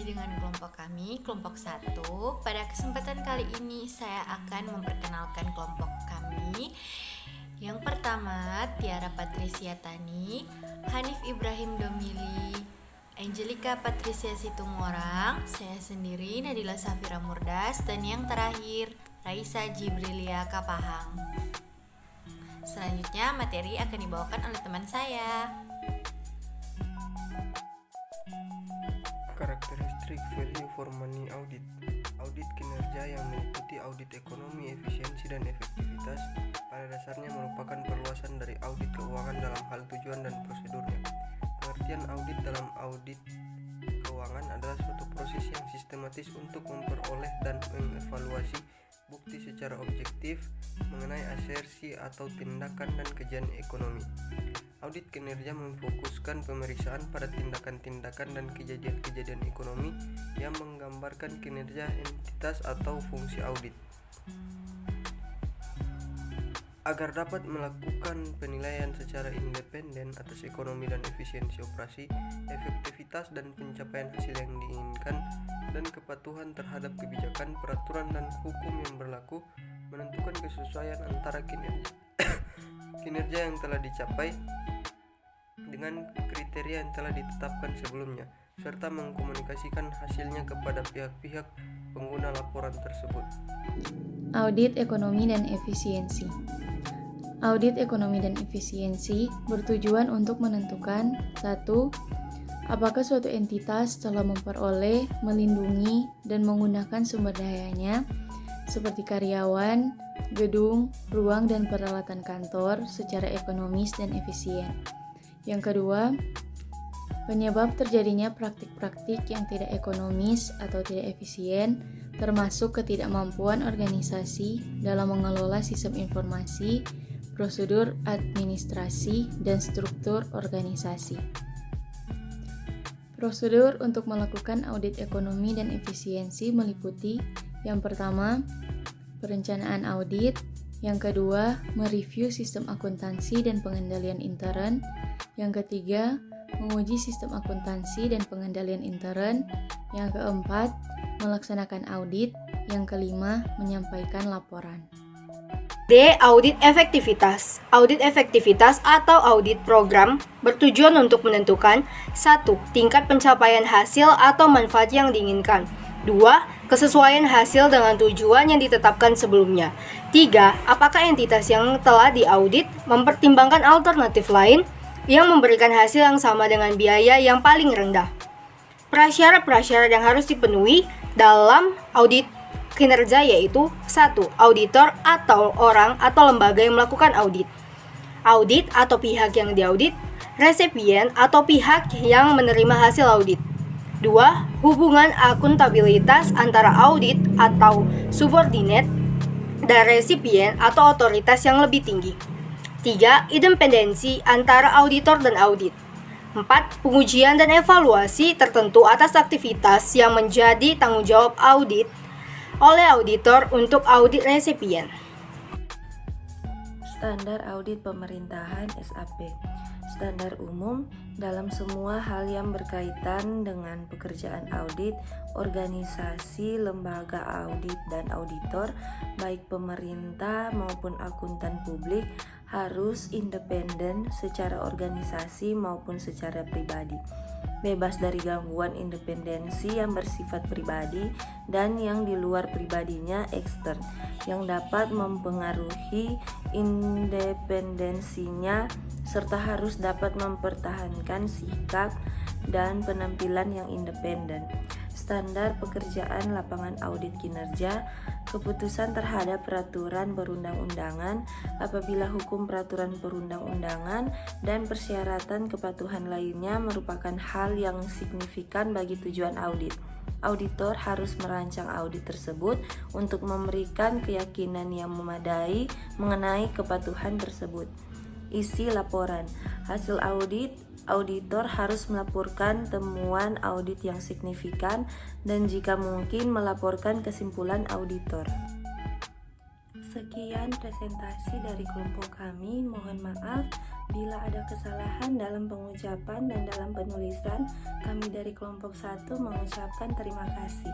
lagi dengan kelompok kami, kelompok 1. Pada kesempatan kali ini saya akan memperkenalkan kelompok kami. Yang pertama, Tiara Patricia Tani, Hanif Ibrahim Domili, Angelica Patricia Situmorang, saya sendiri Nadila Safira Murdas, dan yang terakhir Raisa Jibrilia Kapahang. Selanjutnya materi akan dibawakan oleh teman saya. Karakteristik value for money audit. Audit kinerja yang meliputi audit ekonomi, efisiensi, dan efektivitas pada dasarnya merupakan perluasan dari audit keuangan dalam hal tujuan dan prosedurnya. Pengertian audit dalam audit keuangan adalah suatu proses yang sistematis untuk memperoleh dan mengevaluasi bukti secara objektif mengenai asersi atau tindakan dan kejadian ekonomi. Audit kinerja memfokuskan pemeriksaan pada tindakan-tindakan dan kejadian-kejadian ekonomi yang menggambarkan kinerja entitas atau fungsi audit. Agar dapat melakukan penilaian secara independen atas ekonomi dan efisiensi operasi, efektivitas dan pencapaian hasil yang diinginkan, dan kepatuhan terhadap kebijakan, peraturan, dan hukum yang berlaku, menentukan kesesuaian antara kinerja yang telah dicapai dengan kriteria yang telah ditetapkan sebelumnya, serta mengkomunikasikan hasilnya kepada pihak-pihak pengguna laporan tersebut. Audit ekonomi dan efisiensi. Audit ekonomi dan efisiensi bertujuan untuk menentukan 1. Apakah suatu entitas telah memperoleh, melindungi, dan menggunakan sumber dayanya seperti karyawan, gedung, ruang, dan peralatan kantor secara ekonomis dan efisien. Yang kedua, penyebab terjadinya praktik-praktik yang tidak ekonomis atau tidak efisien, termasuk ketidakmampuan organisasi dalam mengelola sistem informasi, prosedur administrasi, dan struktur organisasi. Prosedur untuk melakukan audit ekonomi dan efisiensi meliputi yang pertama, perencanaan audit, yang kedua, mereview sistem akuntansi dan pengendalian intern, yang ketiga, menguji sistem akuntansi dan pengendalian intern, yang keempat, melaksanakan audit, yang kelima, menyampaikan laporan. D. Audit efektivitas. Audit efektivitas atau audit program bertujuan untuk menentukan 1. Tingkat pencapaian hasil atau manfaat yang diinginkan. 2. Kesesuaian hasil dengan tujuan yang ditetapkan sebelumnya. 3. Apakah entitas yang telah diaudit mempertimbangkan alternatif lain yang memberikan hasil yang sama dengan biaya yang paling rendah. Prasyarat-prasyarat yang harus dipenuhi dalam audit kinerja yaitu 1. Auditor atau orang atau lembaga yang melakukan audit. Audit atau pihak yang diaudit. Resipien atau pihak yang menerima hasil audit. 2. Hubungan akuntabilitas antara audit atau subordinate dan resipien atau otoritas yang lebih tinggi. 3. Independensi antara auditor dan audit. 4. Pengujian dan evaluasi tertentu atas aktivitas yang menjadi tanggung jawab audit oleh auditor untuk audit resipien. Standar audit pemerintahan (SAP). Standar umum dalam semua hal yang berkaitan dengan pekerjaan audit, organisasi, lembaga audit, dan auditor, baik pemerintah maupun akuntan publik, harus independen secara organisasi maupun secara pribadi, bebas dari gangguan independensi yang bersifat pribadi dan yang di luar pribadinya ekstern, yang dapat mempengaruhi independensinya, serta harus dapat mempertahankan sikap dan penampilan yang independen. Standar pekerjaan lapangan audit kinerja, keputusan terhadap peraturan perundang-undangan apabila hukum peraturan perundang-undangan dan persyaratan kepatuhan lainnya merupakan hal yang signifikan bagi tujuan audit. Auditor harus merancang audit tersebut untuk memberikan keyakinan yang memadai mengenai kepatuhan tersebut. Isi laporan. Hasil audit, auditor harus melaporkan temuan audit yang signifikan dan jika mungkin melaporkan kesimpulan auditor. Sekian presentasi dari kelompok kami, mohon maaf Bila ada kesalahan dalam pengucapan dan dalam penulisan, kami dari kelompok 1 mengucapkan terima kasih.